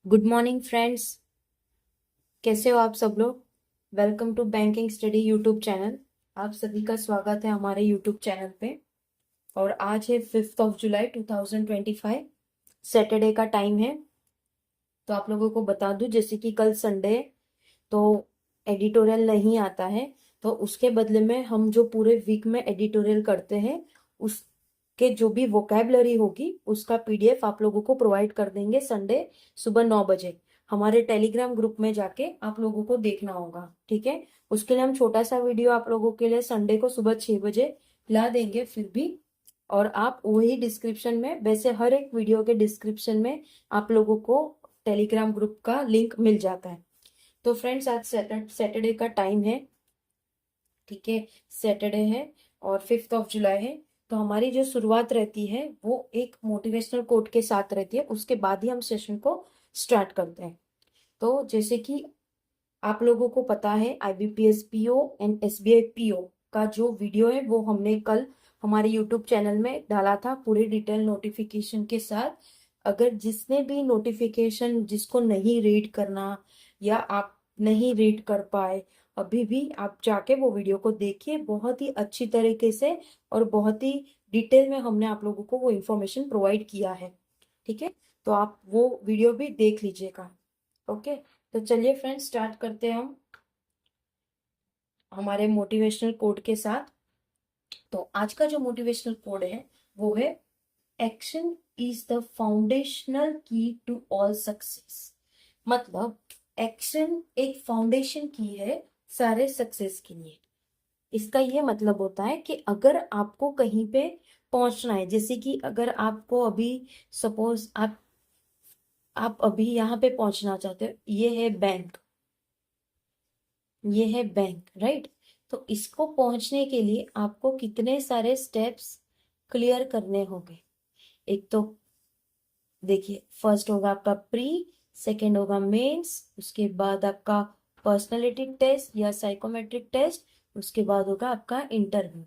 Good morning friends. कैसे हो आप सब लोग। Welcome to banking study YouTube channel. आप सभी का स्वागत है हमारे यूट्यूब चैनल पे। और आज है 5 जुलाई 2025, सैटरडे का टाइम है। तो आप लोगों को बता दूं, जैसे कि कल संडे, तो एडिटोरियल नहीं आता है। तो उसके बदले में हम जो पूरे वीक में एडिटोरियल करते हैं, उसके जो भी वोकैबलरी होगी उसका पीडीएफ आप लोगों को प्रोवाइड कर देंगे संडे सुबह 9 बजे। हमारे टेलीग्राम ग्रुप में जाके आप लोगों को देखना होगा, ठीक है। उसके लिए हम छोटा सा वीडियो आप लोगों के लिए संडे को सुबह 6 बजे ला देंगे फिर भी। और आप वही डिस्क्रिप्शन में, वैसे हर एक वीडियो के डिस्क्रिप्शन में आप लोगों को टेलीग्राम ग्रुप का लिंक मिल जाता है। तो फ्रेंड्स, आज सैटरडे का टाइम है, ठीक है। सैटरडे है और 5 जुलाई है। तो हमारी जो शुरुआत रहती है वो एक मोटिवेशनल कोट के साथ रहती है, उसके बाद ही हम सेशन को स्टार्ट करते हैं। तो जैसे कि आप लोगों को पता है, IBPS PO and SBI PO का जो वीडियो है वो हमने कल हमारे यूट्यूब चैनल में डाला था पूरी डिटेल नोटिफिकेशन के साथ। अगर जिसने भी नोटिफिकेशन, जिसको नहीं रीड करना या आप नहीं रीड कर पाए, अभी भी आप जाके वो वीडियो को देखिए। बहुत ही अच्छी तरीके से और बहुत ही डिटेल में हमने आप लोगों को वो इन्फॉर्मेशन प्रोवाइड किया है, ठीक है। तो आप वो वीडियो भी देख लीजिएगा। ओके, तो चलिए फ्रेंड्स, स्टार्ट करते हैं हम हमारे मोटिवेशनल कोड के साथ। तो आज का जो मोटिवेशनल कोड है वो है, एक्शन इज द फाउंडेशनल की टू ऑल सक्सेस। मतलब एक्शन एक फाउंडेशन की है सारे सक्सेस के लिए। इसका ये मतलब होता है कि अगर आपको कहीं पे पहुंचना है, जैसे कि अगर आपको अभी सपोज आप अभी यहाँ पे पहुंचना चाहते हो, ये है बैंक, राइट। तो इसको पहुंचने के लिए आपको कितने सारे स्टेप्स क्लियर करने होंगे। एक तो देखिए, फर्स्ट होगा आपका प्री, सेकंड होगा मेंस, उसके बाद आपका पर्सनालिटी टेस्ट या साइकोमेट्रिक टेस्ट, उसके बाद होगा आपका इंटरव्यू।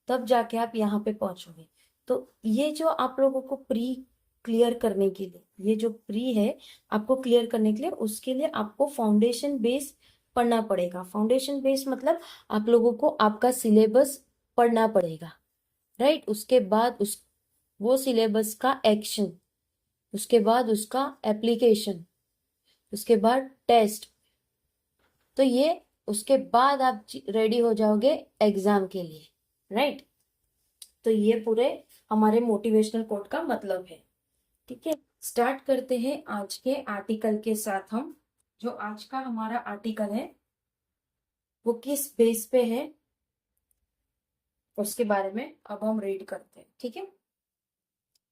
तब जाके आप यहाँ पे पहुंचोगे। तो ये जो आप लोगों को प्री क्लियर करने के लिए, ये जो प्री है आपको क्लियर करने के लिए, उसके लिए आपको फाउंडेशन बेस पढ़ना पड़ेगा। फाउंडेशन बेस मतलब आप लोगों को आपका सिलेबस पढ़ना पड़ेगा, राइट। उसके बाद वो सिलेबस का एक्शन, उसके बाद उसका एप्लीकेशन, उसके बाद टेस्ट। तो ये उसके बाद आप रेडी हो जाओगे एग्जाम के लिए, राइट। तो ये पूरे हमारे मोटिवेशनल कोट का मतलब है, ठीक है। स्टार्ट करते हैं आज के आर्टिकल के साथ। हम जो आज का हमारा आर्टिकल है वो किस बेस पे है उसके बारे में अब हम रीड करते हैं, ठीक है।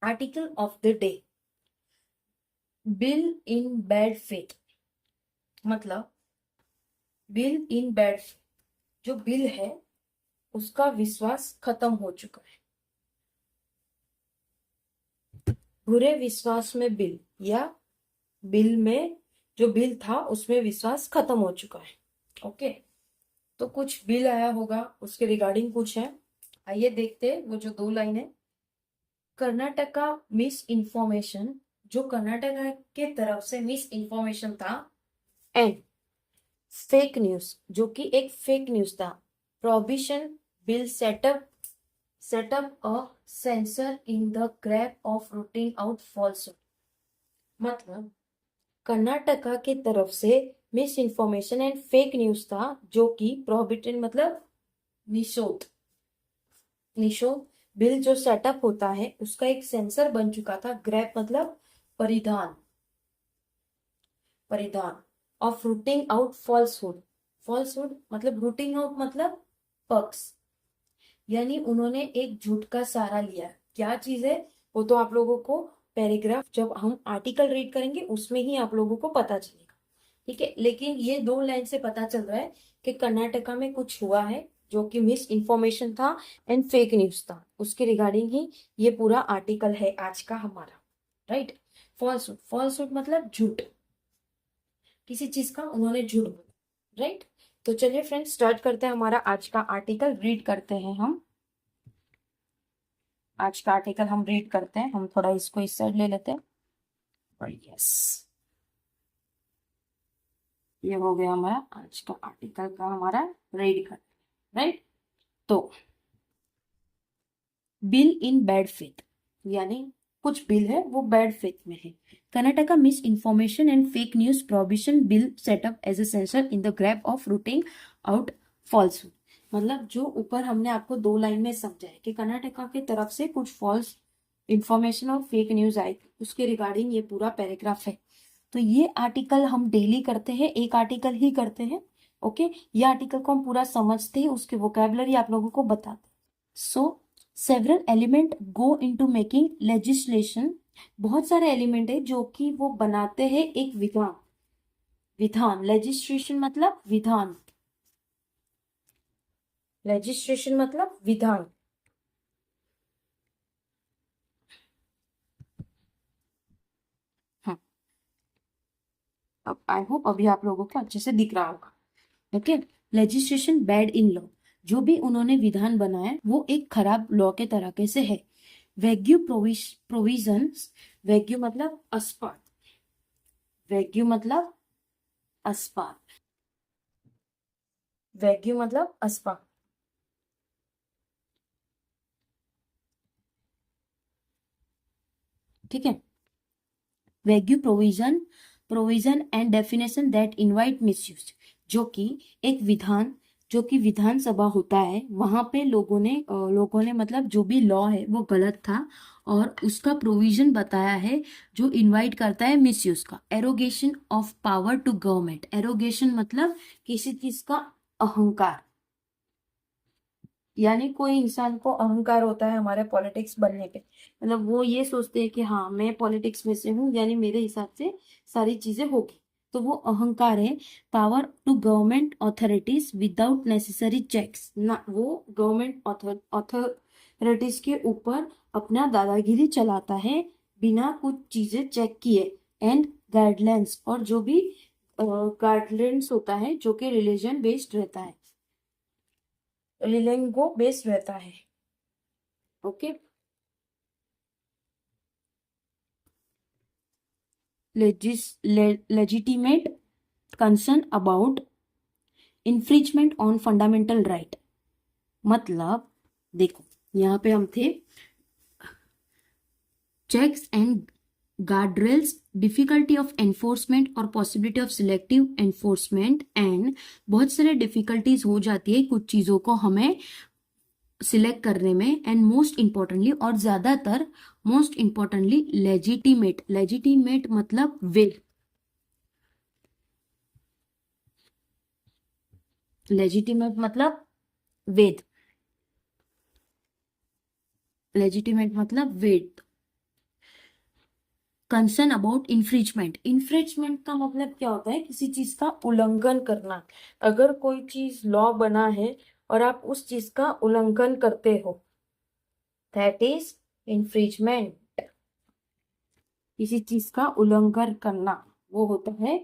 Article of the day, bill in bad faith. मतलब बिल इन बैड, जो बिल है उसका विश्वास खत्म हो चुका है। बुरे विश्वास में बिल, या बिल में जो बिल था उसमें विश्वास खत्म हो चुका है। ओके, तो कुछ बिल आया होगा, उसके रिगार्डिंग कुछ है। आइए देखते हैं वो जो दो लाइन है। कर्नाटका मिस इन्फॉर्मेशन, जो कर्नाटका के तरफ से मिस इन्फॉर्मेशन था, एंड फेक न्यूज, जो कि एक फेक न्यूज था। Prohibition bill setup a sensor in the grab of rooting out falsehood. मतलब कर्नाटका के तरफ से miss information and fake news था, जो कि प्रोहिबिटेड मतलब निषोध, निषोध बिल जो सेटअप होता है उसका एक सेंसर बन चुका था। ग्रैप मतलब परिधान, परिधान of rooting out falsehood. Falsehood मतलब रूटिंग आउट मतलब पक्ष, यानी उन्होंने एक झूठ का सहारा लिया। क्या चीज है वो तो आप लोगों को पैराग्राफ, जब हम आर्टिकल रीड करेंगे उसमें ही आप लोगों को पता चलेगा, ठीक है। लेकिन ये दो लाइन से पता चल रहा है कि कर्नाटका में कुछ हुआ है जो कि मिस इन्फॉर्मेशन था एंड फेक न्यूज था, उसके रिगार्डिंग ही ये पूरा आर्टिकल है आज का हमारा, राइट। फॉल्सहुड, फॉल्सहुड मतलब झूठ, किसी चीज का उन्होंने झूठ बोला, राइट। तो चलिए फ्रेंड्स, स्टार्ट करते हैं हमारा आज का आर्टिकल, रीड करते हैं हम। आज का आर्टिकल हम रीड करते हैं। हम थोड़ा इसको इस साइड ले लेते हैं, और यस, ये हो गया हमारा आज का आर्टिकल का हमारा रीड कर, राइट। तो बिल इन बैड फेथ, यानी कुछ बिल है वो बैड फेथ में है। Karnataka misinformation and fake news prohibition bill setup as a censor in the garb of rooting out falsehood. मतलब जो ऊपर हमने आपको 2 लाइन में समझाया कि कर्नाटका की तरफ से कुछ फॉल्स इंफॉर्मेशन और फेक न्यूज आई, उसके रिगार्डिंग ये पूरा पैराग्राफ है। तो ये आर्टिकल हम डेली करते हैं, एक आर्टिकल ही करते हैं। ओके, ये आर्टिकल को हम पूरा समझते हैं, उसके वोकैबुलरी आप लोगों को बताते हैं। So several element go into making legislation, बहुत सारे एलिमेंट है जो कि वो बनाते हैं एक विधान। विधान, लेजिस्लेशन मतलब विधान, लेजिस्लेशन मतलब विधान। हाँ, अब आई होप अभी आप लोगों को अच्छे से दिख रहा होगा। Okay, legislation bad in law, जो भी उन्होंने विधान बनाया वो एक खराब लॉ के तरीके से है। वैग्यू प्रोविजंस, वैग्यू मतलब अस्पष्ट, वैग्यू मतलब अस्पष्ट, वैग्यू मतलब अस्पष्ट, ठीक है। Wagyu provision and definition that invite misuse, जो कि एक विधान, जो कि विधानसभा होता है वहां पे लोगों ने मतलब जो भी लॉ है वो गलत था और उसका प्रोविजन बताया है जो इनवाइट करता है मिसयूज का। एरोगेशन ऑफ पावर टू गवर्नमेंट, एरोगेशन मतलब किसी चीज का अहंकार, यानी कोई इंसान को अहंकार होता है हमारे पॉलिटिक्स बनने पे, मतलब वो ये सोचते हैं कि हाँ मैं पॉलिटिक्स में से हूँ, यानी मेरे हिसाब से सारी चीजें होगी, तो वो अहंकार है। Power to government authorities without necessary checks, ना वो गवर्नमेंट अथॉरिटीज के ऊपर अपना दादागिरी चलाता है बिना कुछ चीजें चेक किए। एंड गाइडलाइंस, और जो भी गाइडलाइंस होता है जो कि रिलीजन बेस्ड रहता है, रिलेंगो बेस्ड रहता है। Okay, legitimate concern about infringement on fundamental right, मतलब देखो यहाँ पे हम थे checks and guardrails, difficulty of enforcement और possibility of selective enforcement, and बहुत सारे डिफिकल्टीज हो जाती है कुछ चीजों को हमें सिलेक्ट करने में। एंड मोस्ट इंपॉर्टेंटली, और ज्यादातर मोस्ट इंपॉर्टेंटली लेजिटिमेट, लेजिटिमेट मतलब विल, लेजिटिमेट मतलब वेद, लेजिटिमेट मतलब वेद। कंसर्न अबाउट इन्फ्रिजमेंट, इन्फ्रिजमेंट का मतलब क्या होता है, किसी चीज का उल्लंघन करना। अगर कोई चीज लॉ बना है और आप उस चीज का उल्लंघन करते हो, दैट इज इन्फ्रिजमेंट। किसी चीज का उल्लंघन करना वो होता है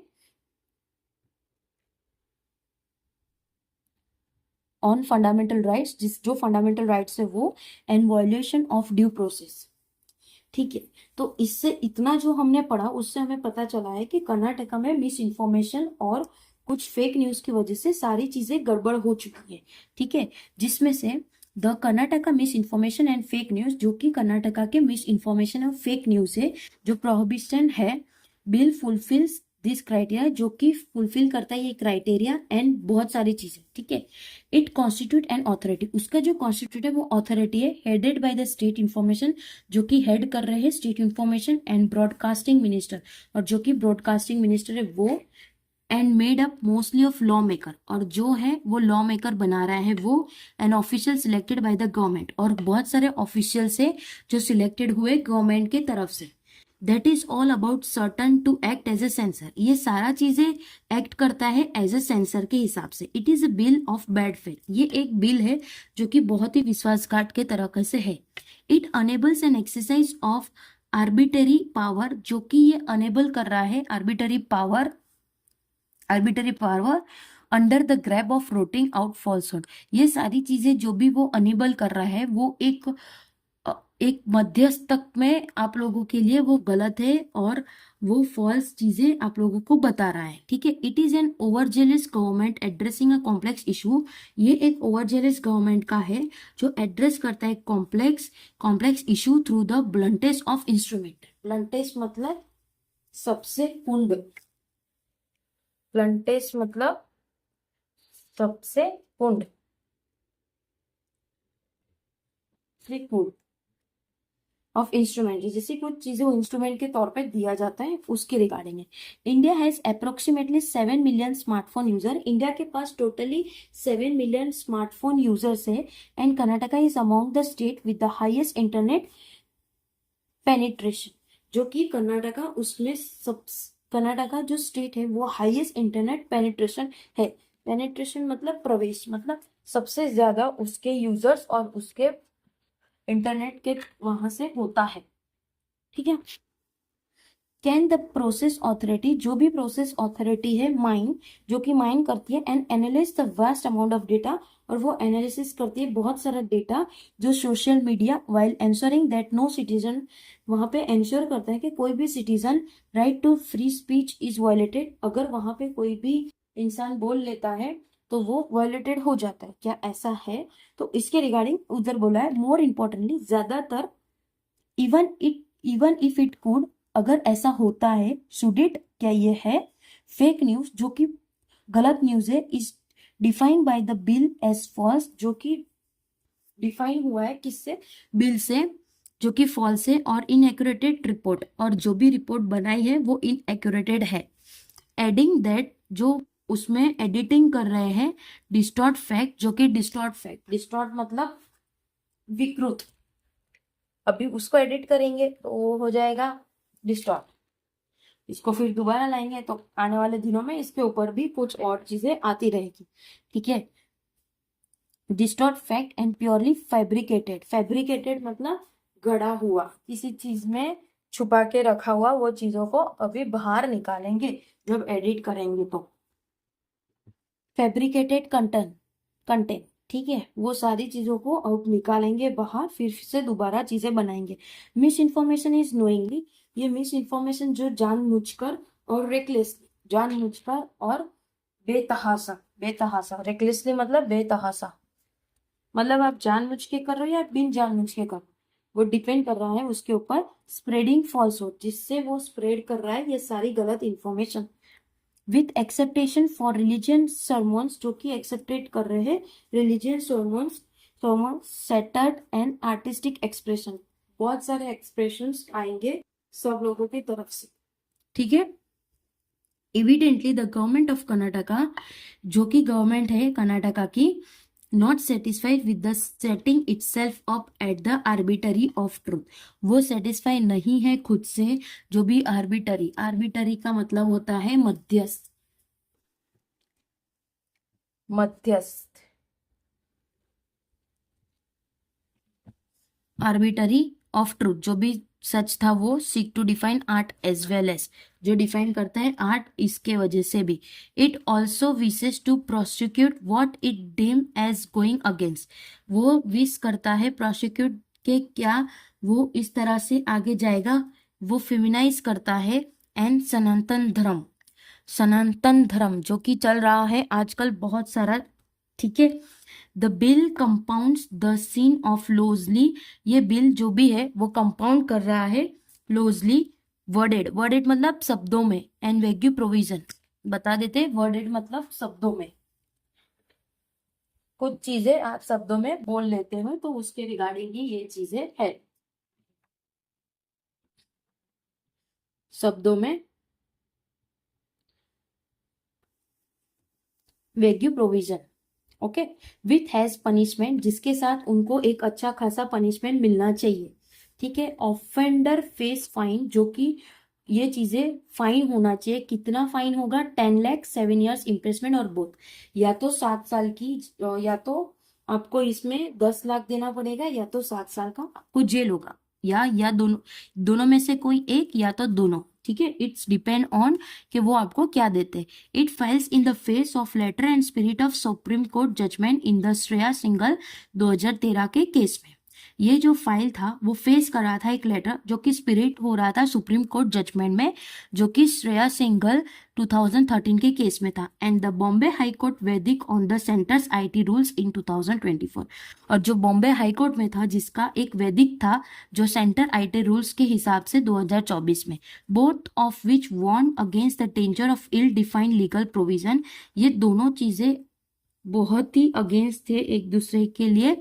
ऑन फंडामेंटल राइट्स, जिस जो फंडामेंटल राइट्स है वो, and violation of due process. ठीक है, तो इससे इतना जो हमने पढ़ा उससे हमें पता चला है कि कर्नाटका में मिस इन्फॉर्मेशन और कुछ फेक न्यूज की वजह से सारी चीजें गड़बड़ हो चुकी है। ठीक है, जिसमें से the Karnataka miss information and fake news, जो कि कर्नाटका के मिस इन्फॉर्मेशन और फेक न्यूज है, जो प्रोहिबिशन है, बिल फुलफिल्स दिस क्राइटेरिया, जो कि फुलफिल करता है ये क्राइटेरिया एंड बहुत सारी चीजें। ठीक है, इट कॉन्स्टिट्यूट एन अथॉरिटी, उसका जो कॉन्स्टिट्यूट है वो अथॉरिटी है, headed by the state information, जो कि हेड कर रहे हैं state information and broadcasting minister, और जो कि ब्रॉडकास्टिंग मिनिस्टर है वो, and made up mostly of law maker, और जो है वो लॉ मेकर बना रहा है वो, an official selected by the government, और बहुत सारे ऑफिशियल से जो सिलेक्टेड हुए गवर्नमेंट के तरफ से। That is all about certain to act as a censor, ये सारा चीजें एक्ट करता है एज ए सेंसर के हिसाब से। It is a bill of bad faith, ये एक बिल है जो कि बहुत ही विश्वासघात के तरीके से है। It enables an exercise of arbitrary power, जो कि ये अनेबल कर रहा है arbitrary power, arbitrary power under the garb of rooting out falsehood. ये सारी चीजें जो भी वो अनेबल कर रहा है वो एक एक मध्यस्थ तक में आप लोगों के लिए वो गलत है और वो फॉल्स चीजें आप लोगों को बता रहा है, ठीक है। It is an over jealous government addressing a complex issue. ये एक ओवर जेलस गवर्नमेंट का है जो एड्रेस करता है complex issue through the bluntest of instrument. Bluntest मतलब सबसे कुंद, ब्लंटेस्ट मतलब सबसे कुंद, कुंद ऑफ इंस्ट्रूमेंट, जैसे कुछ चीजें इंस्ट्रूमेंट के तौर पे दिया जाता है उसके रिगार्डिंग है। India has approximately 7 million smartphone user. India के पास टोटली 7 मिलियन स्मार्टफोन यूजर्स है। And Karnataka is among the state with the highest internet penetration, जो कि कर्नाटका उसमें सब, कर्नाटका जो स्टेट है वो हाईएस्ट इंटरनेट पेनिट्रेशन है। पेनिट्रेशन मतलब प्रवेश, मतलब सबसे ज्यादा उसके यूजर्स और उसके इंटरनेट के वहां से होता है, ठीक है। कैन द प्रोसेस ऑथोरिटी, जो भी प्रोसेस ऑथोरिटी है माइन, जो कि माइन करती है and analyse the vast amount of data, और वो एनालिसिस करती है बहुत सारा डेटा जो social media, while ensuring that no citizen, वहां पे एंश्योर करता है कि कोई भी citizen right to free speech is violated. अगर वहां पे कोई भी इंसान बोल लेता है तो वो वायलेटेड हो जाता है, क्या ऐसा है? तो इसके रिगार्डिंग उधर बोला है मोर इम्पोर्टेंटली, ज्यादातर इवन इफ इट कुड, अगर ऐसा होता है, शुड इट, क्या ये है, फेक न्यूज जो कि गलत न्यूज है, is defined by the bill as false, जो कि डिफाइन हुआ है किससे, बिल से, जो कि फॉल्स है, और इनएक्यूरेटेड रिपोर्ट, और जो भी रिपोर्ट बनाई है वो इनएक्यूरेटेड है। एडिंग दैट, जो उसमें एडिटिंग कर रहे हैं, डिस्टॉर्ट फैक्ट, जो कि डिस्टॉर्ट फैक्ट, डिस्टॉर्ट मतलब विकृत, अभी उसको एडिट करेंगे तो वो हो जाएगा डिस्टॉर्ट, इसको फिर दोबारा लाएंगे तो आने वाले दिनों में इसके ऊपर भी कुछ और चीजें आती रहेगी, ठीक है। Distort fact and purely fabricated, fabricated मतलब गढ़ा हुआ, किसी चीज में छुपा के रखा हुआ, वो चीजों को अभी बाहर निकालेंगे जब एडिट करेंगे तो। फैब्रिकेटेड कंटेंट, ठीक है, वो सारी चीजों को आउट निकालेंगे बाहर, फिर से दोबारा चीजें बनाएंगे। मिस इन्फॉर्मेशन इज नोइंगली, ये मिस इन्फॉर्मेशन जो जानबूझकर और रेकलेसली, जानबूझकर और बेतहासा, बेतहासा, रेकलेसली मतलब बेतहासा, मतलब आप जानबूझ के कर रहे हो या बिन जानबूझ के कर रहे हो, वो डिपेंड कर रहा है उसके ऊपर। स्प्रेडिंग फॉल्सहुड, जिससे वो स्प्रेड कर रहा है ये सारी गलत information. With acceptation for religion sermons, जो कि एक्सेप्टेड कर रहे हैं religion sermons, centred and artistic expression, बहुत सारे एक्सप्रेशंस आएंगे सब लोगों की तरफ से, ठीक है। Evidently the government of Karnataka, जो कि गवर्नमेंट है कर्नाटका की, not satisfied with the setting itself up at the arbitrary of truth, वो सेटिस्फाई नहीं है खुद से, जो भी आर्बिटरी, आर्बिटरी का मतलब होता है मध्यस्थ, मध्यस्थ, आर्बिटरी ऑफ ट्रूथ, जो भी सच था वो seek to define art as well as, जो डिफाइन करता है आर्ट इसके वजह से भी। It also wishes to prosecute what it deem as going against, वो विश करता है प्रोसिक्यूट के क्या वो इस तरह से आगे जाएगा, वो फेमिनाइज करता है। एंड सनातन धर्म जो कि चल रहा है आजकल बहुत सारा, ठीक है। The bill compounds the scene of loosely, ये बिल जो भी है वो कंपाउंड कर रहा है लोजली, वर्डेड, वर्डेड मतलब शब्दों में, एंड वेग्यू प्रोविजन, बता देते वर्डेड मतलब शब्दों में, कुछ चीजें आप शब्दों में बोल लेते हो तो उसके रिगार्डिंग ही ये चीजें है, शब्दों में vague provision, okay. With harsh punishment, जिसके साथ उनको एक अच्छा खासा पनिशमेंट मिलना चाहिए, ठीक है। ऑफेंडर फेस फाइन, जो कि ये चीजें फाइन होना चाहिए, कितना फाइन होगा, 10 लाख, 7 years इम्प्रेसमेंट और बोथ, या तो 7 साल की, या तो आपको इसमें 10 लाख देना पड़ेगा, या तो 7 साल का आपको जेल होगा, या दोनों, दोनों में से कोई एक, या तो दोनों, ठीक है। इट्स डिपेंड ऑन कि वो आपको क्या देते। It files in the face of letter and spirit of Supreme Court judgment in the Shreya Singhal 2013 के केस में। ये जो फाइल था वो फेस कर रहा था एक लेटर जो कि स्पिरिट हो रहा था सुप्रीम कोर्ट जजमेंट में, जो कि श्रेया सिंघल 2013 के केस में था, and the Bombay high court verdict on the centre's IT rules in 2024। और जो बॉम्बे हाई कोर्ट में था जिसका एक वैदिक था जो सेंटर आईटी रूल्स के हिसाब से 2024 में, both of which warn against the danger of ill defined legal provision. ये दोनों चीजें बहुत ही अगेंस्ट थे एक दूसरे के लिए,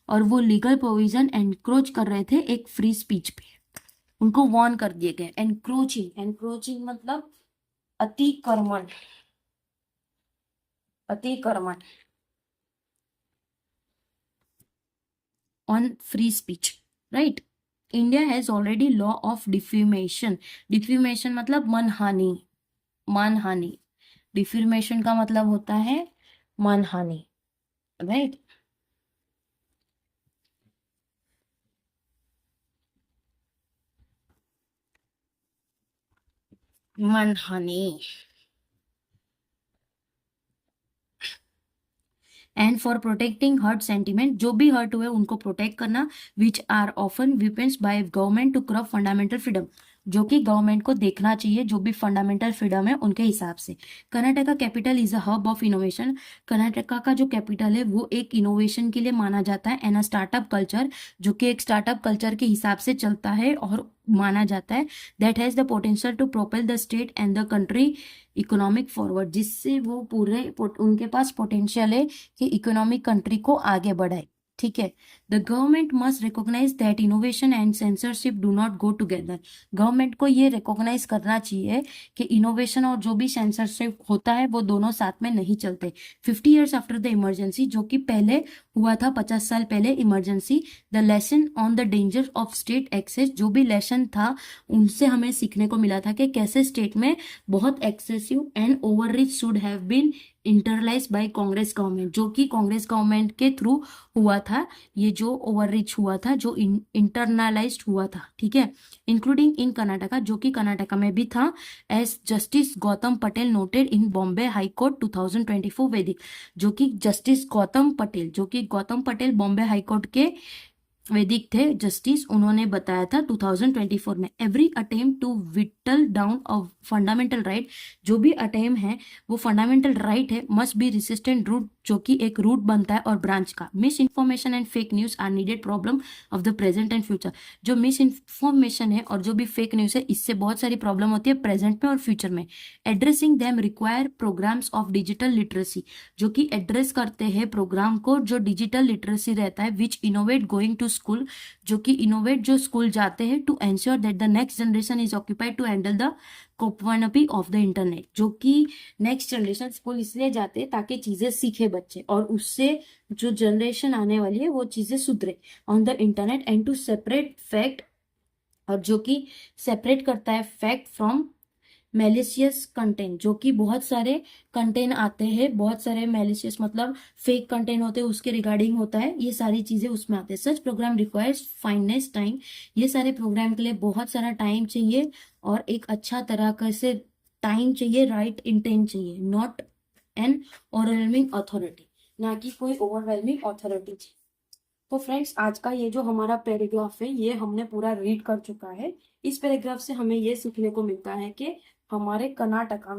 और वो लीगल प्रोविजन एनक्रोच कर रहे थे एक फ्री स्पीच पे, उनको वार्न कर दिए गए। एनक्रोचिंग, एनक्रोचिंग मतलब अतिक्रमण, अतिक्रमण on free speech, right. India has already law of defamation, defamation मतलब मनहानि, मानहानि, डिफेमेशन का मतलब होता है मानहानि, राइट। मानहानि। And for protecting hurt sentiment, जो भी हर्ट हुए उनको प्रोटेक्ट करना, which are often weapons by government to curb fundamental freedom, जो कि गवर्नमेंट को देखना चाहिए जो भी फंडामेंटल फ्रीडम है उनके हिसाब से। Karnataka capital is a hub of innovation, Karnataka का जो कैपिटल है वो एक इनोवेशन के लिए माना जाता है, एंड अ स्टार्टअप कल्चर, जो कि एक स्टार्टअप कल्चर के हिसाब से चलता है और माना जाता है, that has the potential to propel the state and the country economic forward, जिससे वो पूरे उनके पास पोटेंशियल है कि इकोनॉमिक कंट्री को आगे बढ़ाए, ठीक है। The government must recognise that innovation and censorship do not go together, government को ये रिकॉग्नाइज करना चाहिए कि इनोवेशन और जो भी सेंसरशिप होता है वो दोनों साथ में नहीं चलते। 50 ईयर्स आफ्टर द इमरजेंसी, जो कि पहले हुआ था 50 साल पहले emergency, the lesson on the danger of state excess, जो भी लेसन था उनसे हमें सीखने को मिला था कि कैसे स्टेट में बहुत excessive and overreach should have been internalise by Congress government, जो कि कांग्रेस गवर्नमेंट के थ्रू हुआ था, ये जो ओवर रिच हुआ था, जो इंटरनलाइज्ड हुआ था, ठीक है, इंक्लूडिंग इन कर्नाटका, जो कि कर्नाटका में भी था, as justice Gautam Patel noted in Bombay high court 2024 वैदिक, जो कि जस्टिस गौतम पटेल, जो कि गौतम पटेल बॉम्बे हाई कोर्ट के वैदिक थे जस्टिस, उन्होंने बताया था 2024 में, every attempt to whittle down of fundamental right, जो भी अटेम्प्ट है वो फंडामेंटल राइट है, मस्ट बी रेसिस्टेंट रूट, जो कि एक रूट बनता है और ब्रांच का। Misinformation and fake news are needed problem of the present and future, जो मिस इन्फॉर्मेशन है और जो भी फेक न्यूज है इससे बहुत सारी प्रॉब्लम होती है प्रेजेंट में और फ्यूचर में। Addressing them require programmes of digital literacy, जो कि एड्रेस करते हैं प्रोग्राम को जो डिजिटल लिटरेसी रहता है, which innovate going to school, जो कि इनोवेट जो स्कूल जाते हैं, to ensure that the next generation is occupied to handle the कोपवानपी ऑफ द इंटरनेट, जो कि नेक्स्ट जनरेशन स्कूल इसलिए जाते हैं ताकि चीजें सीखे बच्चे और उससे जो जनरेशन आने वाली है वो चीजें सुधरे on the internet, and to separate fact, और जो कि सेपरेट करता है फैक्ट फ्रॉम मेलिशियस कंटेंट, जो कि बहुत सारे कंटेंट आते हैं, बहुत सारे मेलिशियस मतलब फेक कंटेंट होते हैं उसके रिगार्डिंग होता है, ये सारी चीजें उसमें आते हैं। सच प्रोग्राम रिक्वायर्स फाइनेस्ट टाइम, ये सारे प्रोग्राम के लिए बहुत सारा टाइम चाहिए और एक अच्छा तरह से टाइम चाहिए, राइट इंटेंट चाहिए, नॉट एन ओवरवेलमिंग अथॉरिटी, ना कि कोई ओवरवेलमिंग अथॉरिटी चाहिए। तो फ्रेंड्स आज का ये जो हमारा पैराग्राफ है ये हमने पूरा रीड कर चुका है। इस पैराग्राफ से हमें ये सीखने को मिलता है कि हमारे कर्नाटका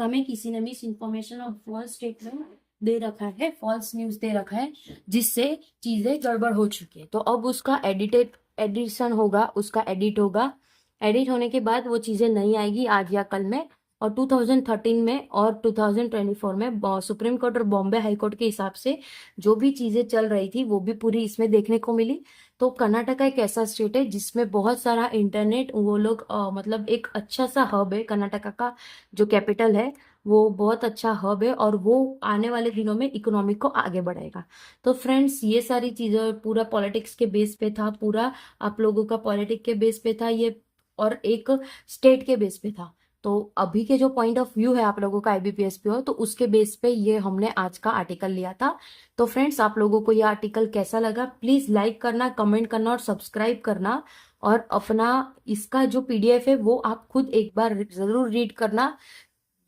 में किसी ने मिस इन्फॉर्मेशन और फॉल्स स्टेटमेंट दे रखा है, फॉल्स न्यूज दे रखा है, जिससे चीजें गड़बड़ हो चुकी है। तो अब उसका एडिशन होगा, उसका एडिट होगा, एडिट होने के बाद वो चीजें नहीं आएगी आज या कल में, और 2013 में और 2024 में सुप्रीम कोर्ट और बॉम्बे हाई कोर्ट के हिसाब से जो भी चीजें चल रही थी वो भी पूरी इसमें देखने को मिली। तो कर्नाटका एक ऐसा स्टेट है जिसमें बहुत सारा इंटरनेट, वो लोग मतलब एक अच्छा सा हब है, कर्नाटका का जो कैपिटल है वो बहुत अच्छा हब है और वो आने वाले दिनों में इकोनॉमी को आगे बढ़ाएगा। तो फ्रेंड्स ये सारी चीजें पूरा पॉलिटिक्स के बेस पे था, पूरा आप लोगों का पॉलिटिक्स के बेस पे था ये, और एक स्टेट के बेस पे था। तो अभी के जो पॉइंट ऑफ व्यू है आप लोगों का आईबीपीएस पे हो, तो उसके बेस पे ये हमने आज का आर्टिकल लिया था। तो फ्रेंड्स आप लोगों को ये आर्टिकल कैसा लगा प्लीज लाइक करना, कमेंट करना और सब्सक्राइब करना, और अपना इसका जो पीडीएफ है वो आप खुद एक बार जरूर रीड करना।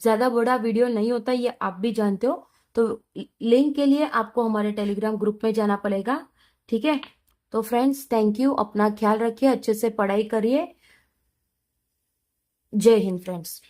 ज्यादा बड़ा वीडियो नहीं होता, ये आप भी जानते हो। तो लिंक के लिए आपको हमारे टेलीग्राम ग्रुप में जाना पड़ेगा, ठीक है। तो फ्रेंड्स, थैंक यू, अपना ख्याल रखिए, अच्छे से पढ़ाई करिए। जय हिंद फ्रेंड्स।